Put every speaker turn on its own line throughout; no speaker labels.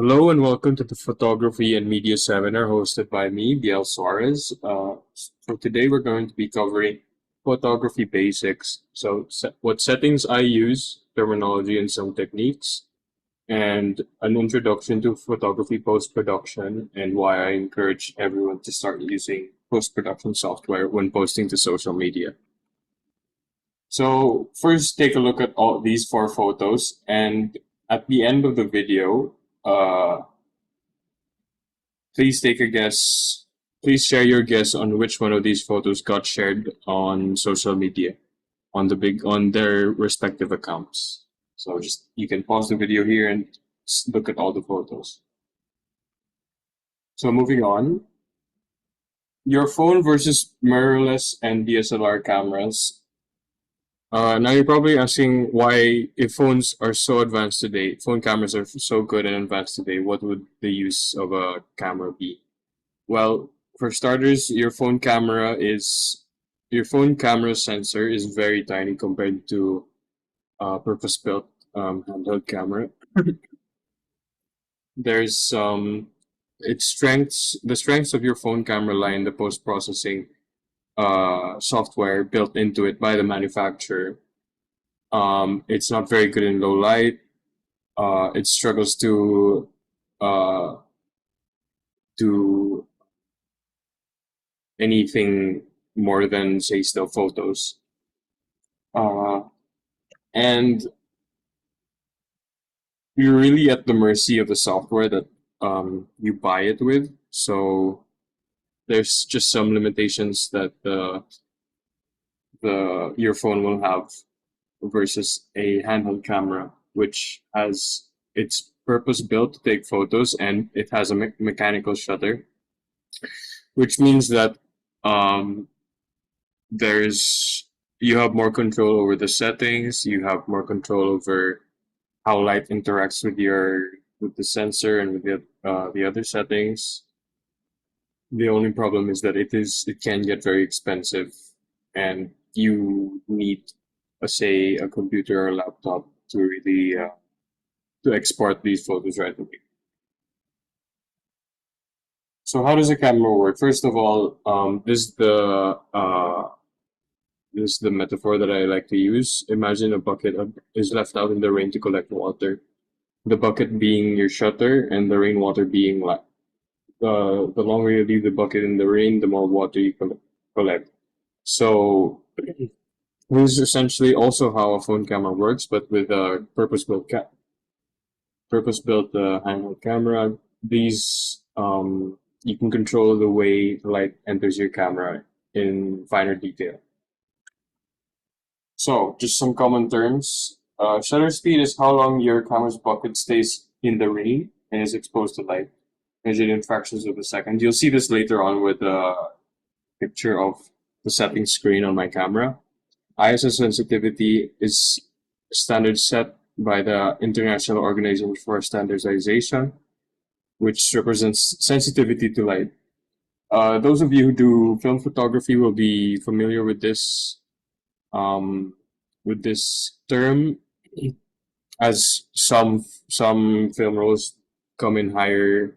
Hello and welcome to the Photography and Media Seminar hosted by me, Biel Suarez. For today, we're going to be covering photography basics. What settings I use, terminology, and some techniques, and an introduction to photography post-production and why I encourage everyone to start using post-production software when posting to social media. So first, take a look at all these four photos, and at the end of the video, uh, please take a guess. Please share your guess on which one of these photos got shared on social media on their respective accounts. So just you can pause the video here and look at all the photos. So moving on, your phone versus mirrorless and DSLR cameras. Now you're probably asking why, if phones are so advanced today, phone cameras are so good and advanced today, what would the use of a camera be? Well, for starters, your phone camera sensor is very tiny compared to purpose-built handheld camera. There's the strengths of your phone camera lie in the post-processing software built into it by the manufacturer. It's not very good in low light. It struggles to do anything more than, say, still photos. And you're really at the mercy of the software that you buy it with. So there's just some limitations that your phone will have versus a handheld camera, which has it's purpose built to take photos and it has a mechanical shutter, which means that um, there's you have more control over the settings, you have more control over how light interacts with the sensor and with the other settings. The only problem is that it can get very expensive, and you need, say, a computer or a laptop to really to export these photos right away. So how does a camera work? First of all, this is the metaphor that I like to use. Imagine a bucket is left out in the rain to collect water. The bucket being your shutter, and the rainwater being like the longer you leave the bucket in the rain, the more water you collect. So this is essentially also how a phone camera works, but with a purpose-built handheld camera. These you can control the way light enters your camera in finer detail. So just some common terms. Shutter speed is how long your camera's bucket stays in the rain and is exposed to light, measured in fractions of a second. You'll see this later on with a picture of the settings screen on my camera. ISO sensitivity is a standard set by the International Organization for Standardization, which represents sensitivity to light. Those of you who do film photography will be familiar with this term, as some film rolls come in higher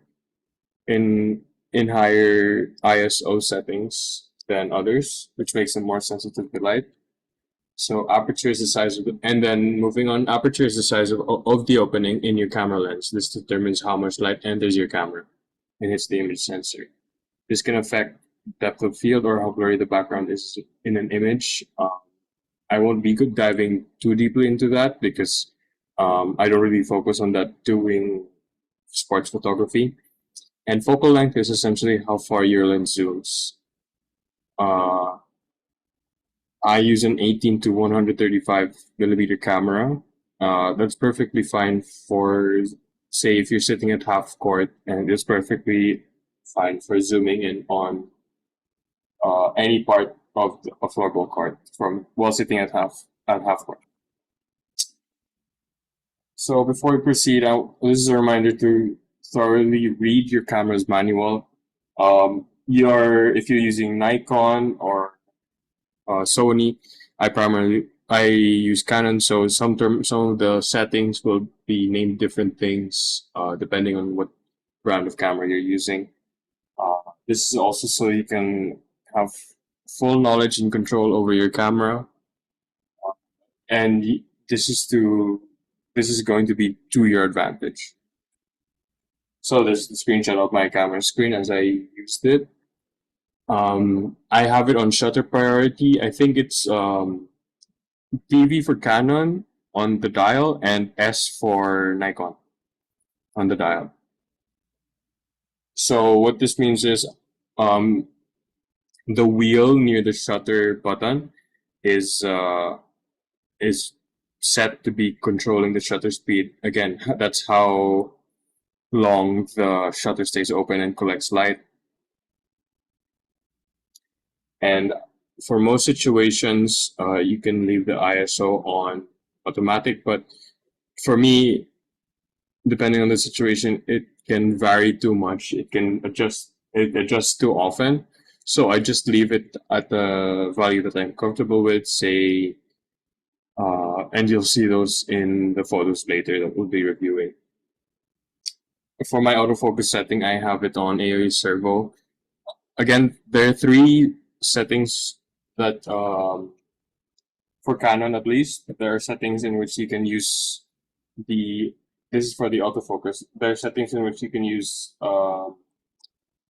ISO settings than others, which makes them more sensitive to light. So aperture is the size of and then moving on, aperture is the size of the opening in your camera lens. This determines how much light enters your camera and hits the image sensor. This can affect depth of field or how blurry the background is in an image. I won't be diving too deeply into that because I don't really focus on that doing sports photography. And focal length is essentially how far your lens zooms. I use an 18 to 135 millimeter camera. That's perfectly fine for, say, if you're sitting at half court, and it's perfectly fine for zooming in on any part of a floorball court from while sitting at half court. So before we proceed, this is a reminder to thoroughly read your camera's manual. If you're using Nikon or Sony, I I use Canon, so some of the settings will be named different things depending on what brand of camera you're using. This is also so you can have full knowledge and control over your camera, and this is going to be to your advantage. So this is the screenshot of my camera screen as I used it. I have it on shutter priority. I think it's PV for Canon on the dial and S for Nikon on the dial. So what this means is um, the wheel near the shutter button is uh, is set to be controlling the shutter speed. Again, that's how long the shutter stays open and collects light. And for most situations, you can leave the ISO on automatic, but for me, depending on the situation, it can vary too much. It adjusts too often. So I just leave it at the value that I'm comfortable with, say, and you'll see those in the photos later that we'll be reviewing. For my autofocus setting, I have it on AOE servo. Again, there are three settings that, for Canon at least, there are settings in which you can use the, this is for the autofocus. There are settings in which you can use the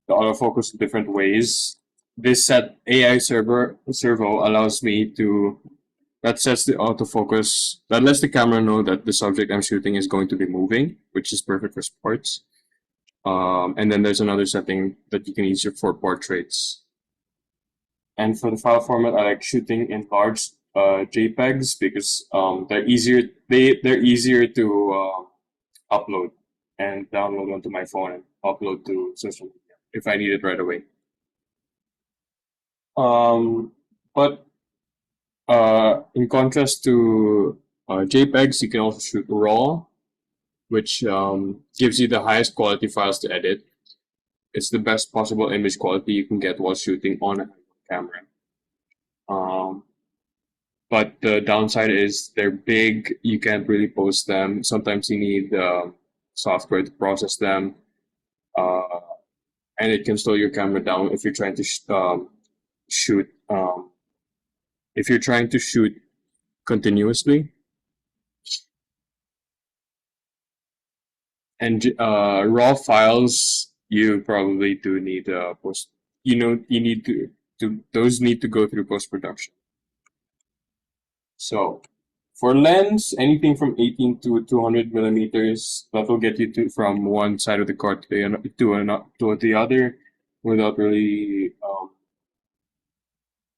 autofocus different ways. This set AI servo allows me to, that sets the autofocus, that lets the camera know that the subject I'm shooting is going to be moving, which is perfect for sports. And then there's another setting that you can use for portraits. And for the file format, I like shooting in large JPEGs because they're easier to upload and download onto my phone and upload to social media if I need it right away. But in contrast to JPEGs, you can also shoot RAW, which gives you the highest quality files to edit. It's the best possible image quality you can get while shooting on a camera. But the downside is they're big. You can't really post them. Sometimes you need software to process them, and it can slow your camera down if you're trying to shoot. If you're trying to shoot continuously, and raw files, you probably do need post. You need to those need to go through post production. So for lens, anything from 18 to 200 millimeters, that will get you to from one side of the card to the other without really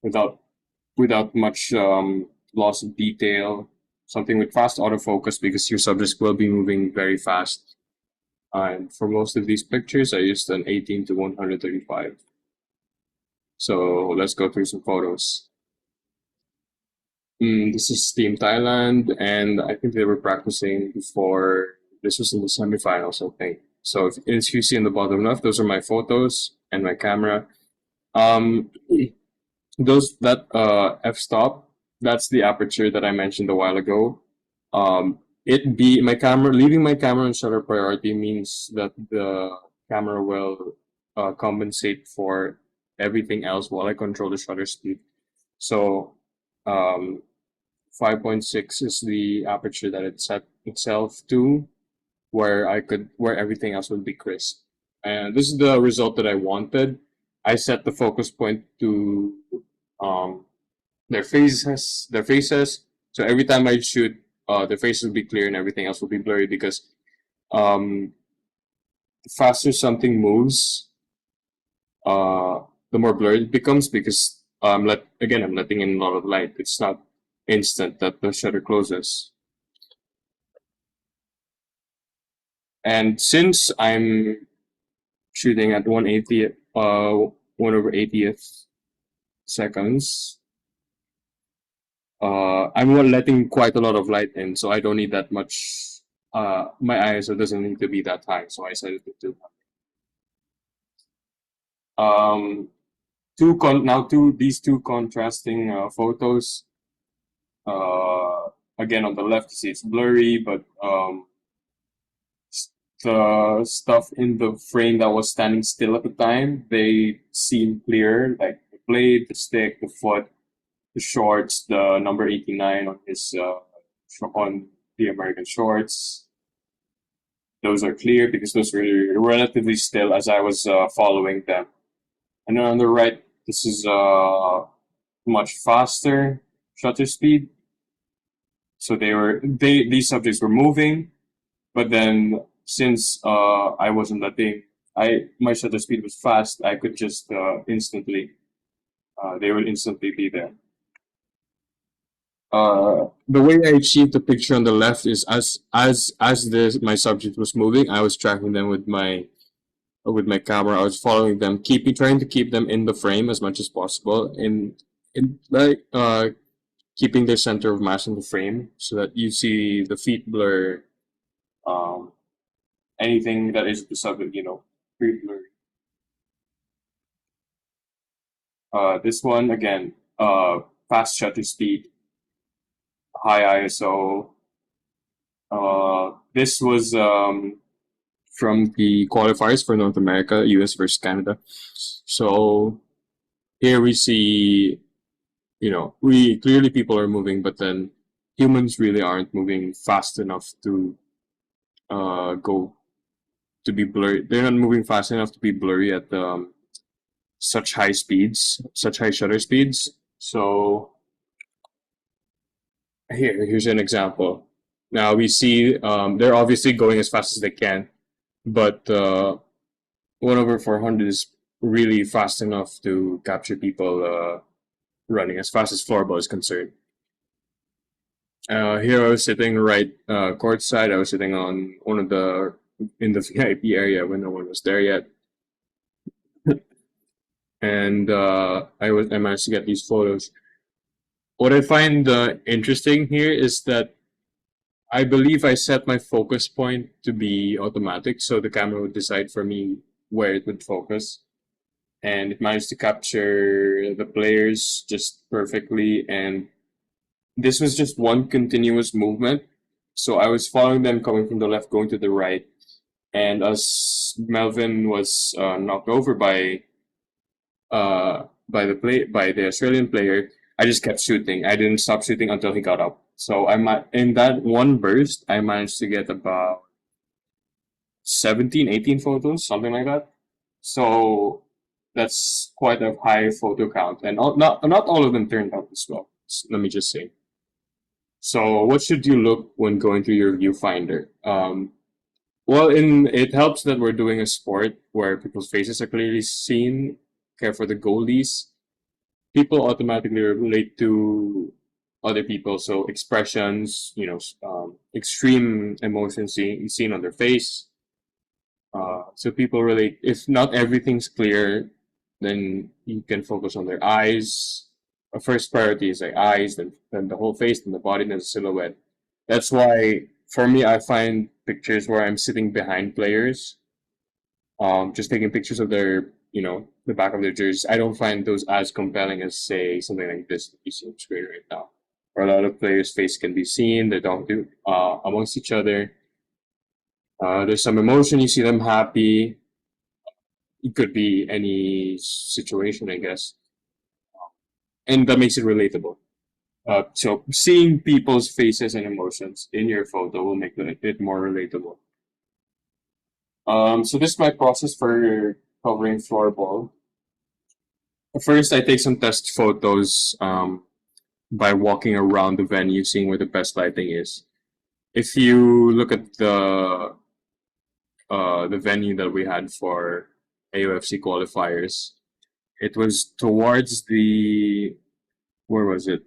without without much loss of detail. Something with fast autofocus because your subjects will be moving very fast. And for most of these pictures, I used an 18 to 135. So let's go through some photos. This is Team Thailand, and I think they were practicing before. This was in the semifinals, I think. So if you see in the bottom left, those are my photos and my camera. Um, that f-stop, that's the aperture that I mentioned a while ago. Leaving my camera on shutter priority means that the camera will compensate for everything else while I control the shutter speed. So 5.6 is the aperture that it set itself to, where everything else would be crisp. And this is the result that I wanted. I set the focus point to um, their faces. So every time I shoot, their faces will be clear and everything else will be blurry because um, the faster something moves, the more blurry it becomes because I'm letting in a lot of light. It's not instant that the shutter closes. And since I'm shooting at 1/80th seconds, I'm letting quite a lot of light in, so I don't need that much. My ISO doesn't need to be that high, so I set it to 200. These two contrasting photos. Uh, Again, on the left, you see it's blurry, but the stuff in the frame that was standing still at the time, they seem clear, like the blade, the stick, the foot, the shorts, the number 89 on his on the American shorts. Those are clear because those were relatively still as I was following them. And then on the right, this is much faster shutter speed. So these subjects were moving, but then since I wasn't letting I my shutter speed was fast, I could just instantly they would instantly be there. The way I achieved the picture on the left is as this my subject was moving, I was tracking them with my camera. I was following them, trying to keep them in the frame as much as possible, in like keeping their center of mass in the frame, so that you see the feet blur, um, anything that is the subject, pretty blurry. This one again, fast shutter speed, high ISO. This was from the qualifiers for North America, US versus Canada. So here we see, we clearly people are moving, but then humans really aren't moving fast enough to go to be blurry. They're not moving fast enough to be blurry at such high shutter speeds. So here's an example. Now we see they're obviously going as fast as they can, but 1/400 is really fast enough to capture people running as fast as floorball is concerned. Here I was sitting right courtside. I was sitting on one of the in the VIP area when no one was there yet, and I managed to get these photos. What I find interesting here is that I believe I set my focus point to be automatic, so the camera would decide for me where it would focus, and it managed to capture the players just perfectly. And this was just one continuous movement, so I was following them coming from the left, going to the right, and as Melvin was knocked over by the Australian player, I just kept shooting. I didn't stop shooting until he got up. So in that one burst, I managed to get about 17, 18 photos, something like that. So that's quite a high photo count, and not all of them turned out as well. Let me just say. So what should you look when going through your viewfinder? Well, it helps that we're doing a sport where people's faces are clearly seen. Care for the goalies. People automatically relate to other people, so expressions, extreme emotions seen on their face. So people relate. If not everything's clear, then you can focus on their eyes. First priority is like eyes, then the whole face, then the body, then the silhouette. That's why for me, I find pictures where I'm sitting behind players, just taking pictures of their, the back of their jerseys. I don't find those as compelling as, say, something like this that you see on screen right now, where a lot of players' face can be seen. They don't do amongst each other. There's some emotion. You see them happy. It could be any situation, I guess, and that makes it relatable. So seeing people's faces and emotions in your photo will make it more relatable. So this is my process for covering floorball. First, I take some test photos by walking around the venue, seeing where the best lighting is. If you look at the venue that we had for AOFC qualifiers, it was towards the where was it?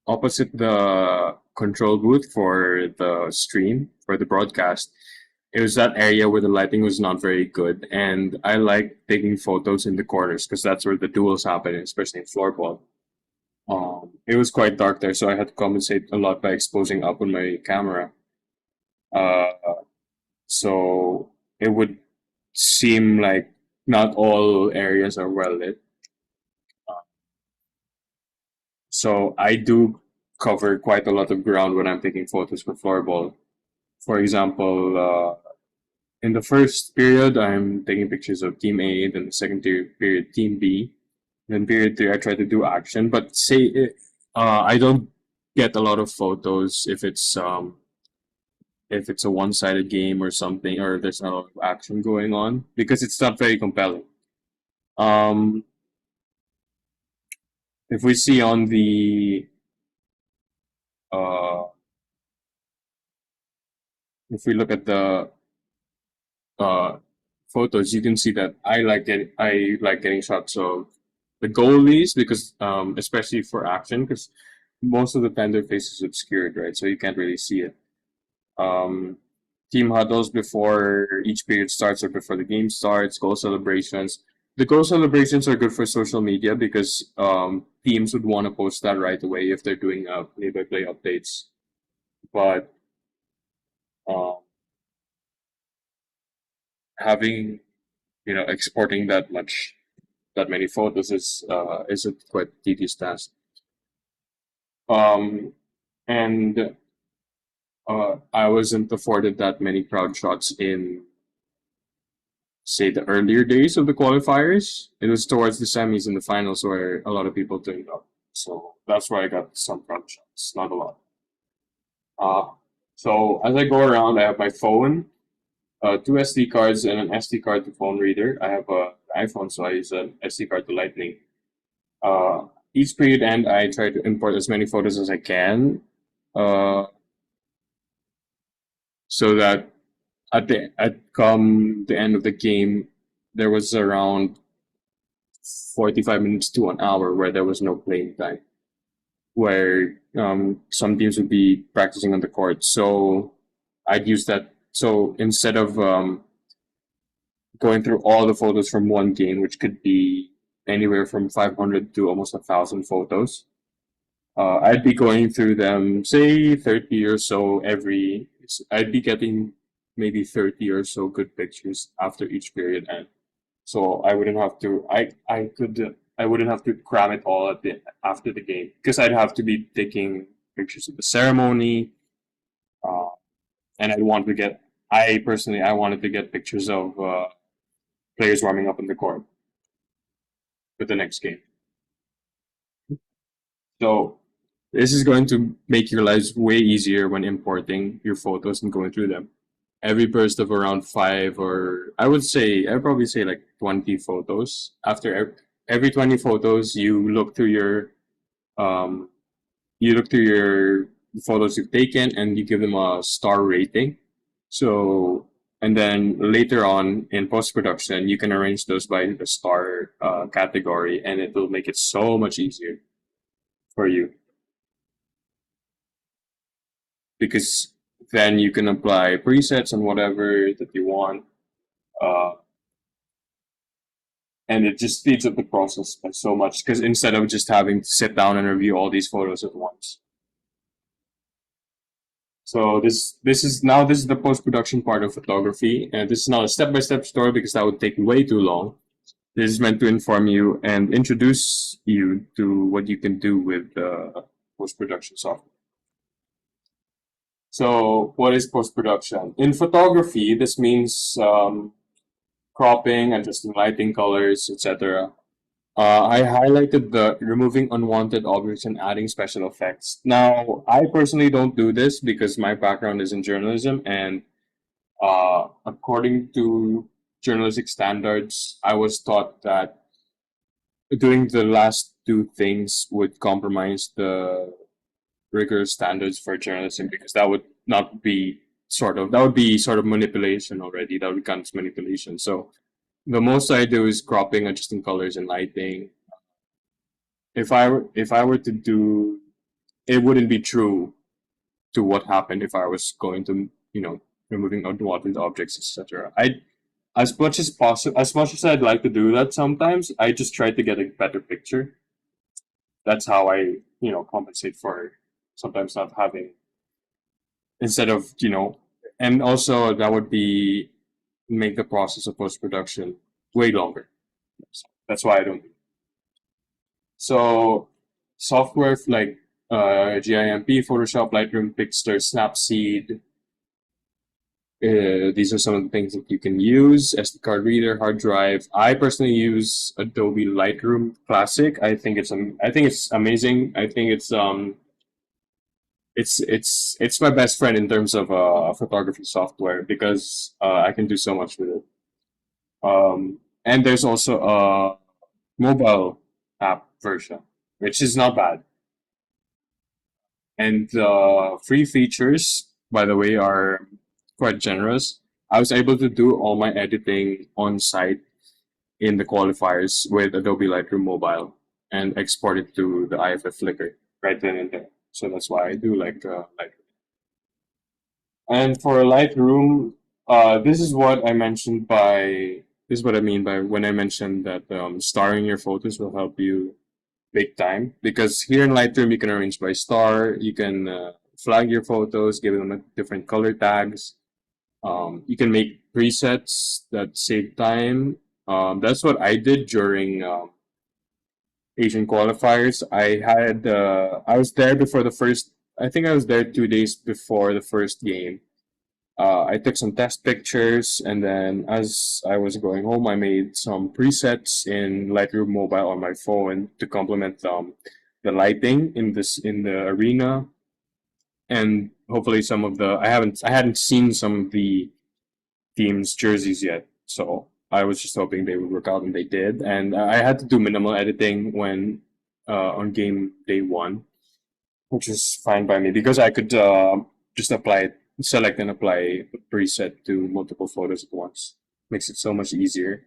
Opposite the control booth for the stream for the broadcast. It was that area where the lighting was not very good, and I like taking photos in the corners because that's where the duels happen, especially in floorball. It was quite dark there, so I had to compensate a lot by exposing up on my camera. Uh, so it would seem like not all areas are well lit. So I do. cover quite a lot of ground when I'm taking photos for floorball. For example, in the first period, I'm taking pictures of Team A, then the second period, Team B. Then period three, I try to do action, but I don't get a lot of photos if it's a one-sided game or something, or there's not a lot of action going on because it's not very compelling. Um, if we see on the uh, if we look at the uh, photos, you can see that I like getting shots of the goalies because especially for action because most of the time their face is obscured, right? So you can't really see it. Um, Team huddles before each period starts or before the game starts, goal celebrations. The goal celebrations are good for social media because teams would want to post that right away if they're doing play-by-play updates. But uh, having exporting that many photos is a quite tedious task. Um, and I wasn't afforded that many crowd shots in say the earlier days of the qualifiers. It was towards the semis and the finals where a lot of people turned up. So that's where I got some crowd shots, not a lot. Uh, so as I go around, I have my phone, two SD cards, and an SD card to phone reader. I have an iPhone, so I use an SD card to Lightning. Uh, each period end, I try to import as many photos as I can, uh, so that at come the end of the game, there was around 45 minutes to an hour where there was no playing time, where some teams would be practicing on the court. So I'd use that. So instead of going through all the photos from one game, which could be anywhere from 500 to almost 1,000 photos, I'd be going through them, say 30 or so every. I'd be getting maybe 30 or so good pictures after each period end. So I wouldn't have to. I wouldn't have to cram it all at the after the game because I'd have to be taking pictures of the ceremony, uh, and I'd want to get. I personally, I wanted to get pictures of players warming up on the court for the next game. So this is going to make your lives way easier when importing your photos and going through them. Every burst of around five, or I'd probably say like 20 photos. After every 20 photos, um, you look through your photos you've taken and you give them a star rating. So, and then later on in post production, you can arrange those by the star category, and it will make it so much easier for you because then you can apply presets and whatever that you want, uh, and it just speeds up the process by so much because instead of just having to sit down and review all these photos at once. So this is the post production part of photography, and this is not a step by step story because that would take way too long. This is meant to inform you and introduce you to what you can do with post production software. So, what is post production? In photography, this means cropping, adjusting lighting, colors, etc. I highlighted the removing unwanted objects and adding special effects. Now, I personally don't do this because my background is in journalism, and according to journalistic standards, I was taught that doing the last two things would compromise the rigorous standards for journalism because that would be sort of manipulation already. That would count as manipulation. So the most I do is cropping, adjusting colors and lighting. If I were to do it, wouldn't be true to what happened if I was going to removing unwanted objects, etc. I as much as possible, as much as I'd like to do that, sometimes I just try to get a better picture. That's how I compensate for sometimes not having instead of and also that would be make the process of post production way longer. So that's why I don't do it. So software like GIMP, Photoshop, Lightroom, Pixlr, Snapseed. These are some of the things that you can use. SD card reader, hard drive. I personally use Adobe Lightroom Classic. I think it's amazing. I think it's my best friend in terms of photography software because I can do so much with it. And there's also a mobile app version, which is not bad. And the free features, by the way, are quite generous. I was able to do all my editing on site in the qualifiers with Adobe Lightroom Mobile and export it to the IFF Flickr right then and there. So that's why I do like Lightroom. And for Lightroom, this is what I mentioned by this is what I mean by when I mentioned that starring your photos will help you big time. Because here in Lightroom, you can arrange by star, you can flag your photos, give them different color tags. You can make presets that save time. That's what I did during Asian qualifiers. I was there before the first. I think I was there 2 days before the first game. I took some test pictures, and then as I was going home, I made some presets in Lightroom Mobile on my phone to complement the lighting in the arena, and hopefully some of the I hadn't seen some of the team's jerseys yet, so I was just hoping they would work out, and they did. And I had to do minimal editing when on game day one, which is fine by me because I could just select and apply a preset to multiple photos at once. Makes it so much easier.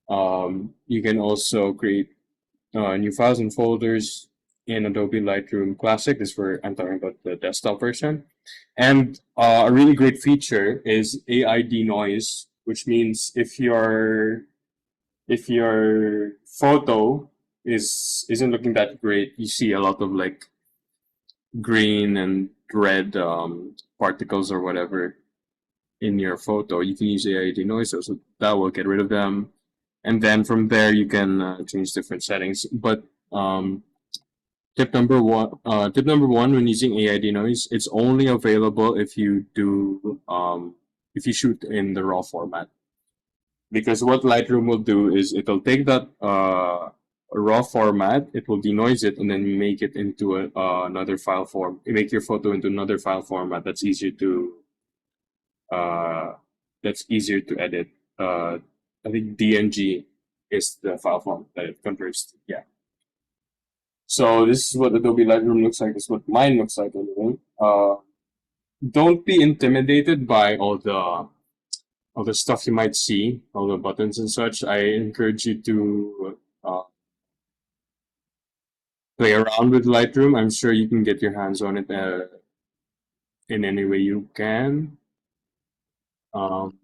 You can also create new files and folders in Adobe Lightroom Classic. I'm talking about the desktop version. And a really great feature is AI denoise, which means if your photo isn't looking that great, you see a lot of like green and red particles or whatever in your photo, you can use AI denoise, so that will get rid of them. And then from there, you can change different settings. But tip number one when using AI denoise, it's only available if you if you shoot in the raw format. Because what Lightroom will do is it'll take that raw format, it will denoise it, and then make it into another file form. Make your photo into another file format uh, that's easier to edit. I think DNG is the file form that it converts to. Yeah. So this is what Adobe Lightroom looks like. This is what mine looks like anyway. Don't be intimidated by all the stuff you might see, all the buttons and such. I encourage you to play around with Lightroom. I'm sure you can get your hands on it in any way you can. Um,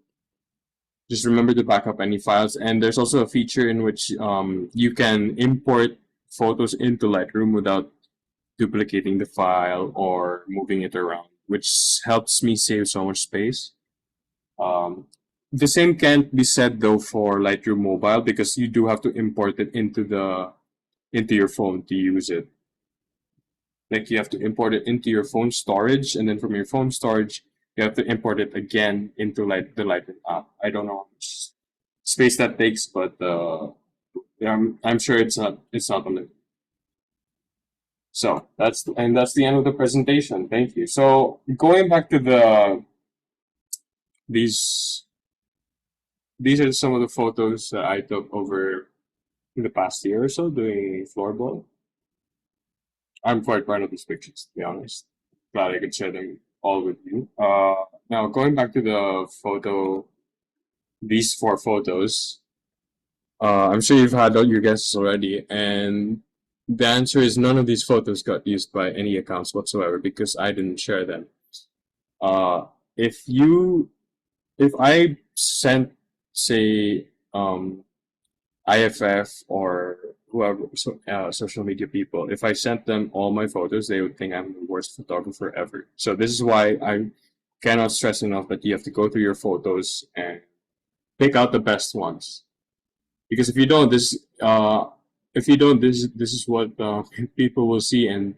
just remember to back up any files. And there's also a feature in which you can import photos into Lightroom without duplicating the file or moving it around, which helps me save so much space. The same can't be said though for Lightroom Mobile because you do have to import it into your phone to use it. Like you have to import it into your phone storage, and then from your phone storage, you have to import it again into the Lightroom app. I don't know how much space that takes, but yeah, I'm sure it's not unlimited. So that's the end of the presentation. Thank you. So going back to these these are some of the photos that I took over the past year or so doing floorball. I'm quite proud of these pictures, to be honest. Glad I could share them all with you. Now going back to these four photos. I'm sure you've had all your guesses already, and the answer is none of these photos got used by any accounts whatsoever because I didn't share them. Uh, if you, if I sent, say, IFF or whoever, social media people, if I sent them all my photos, they would think I'm the worst photographer ever. So this is why I cannot stress enough that you have to go through your photos and pick out the best ones. Because if you don't, this is what people will see, and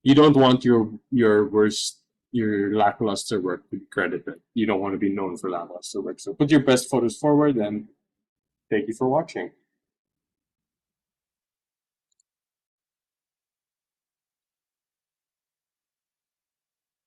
You don't want your worst, your lackluster work to be credited. You don't want to be known for lackluster work. So put your best photos forward, and thank you for watching.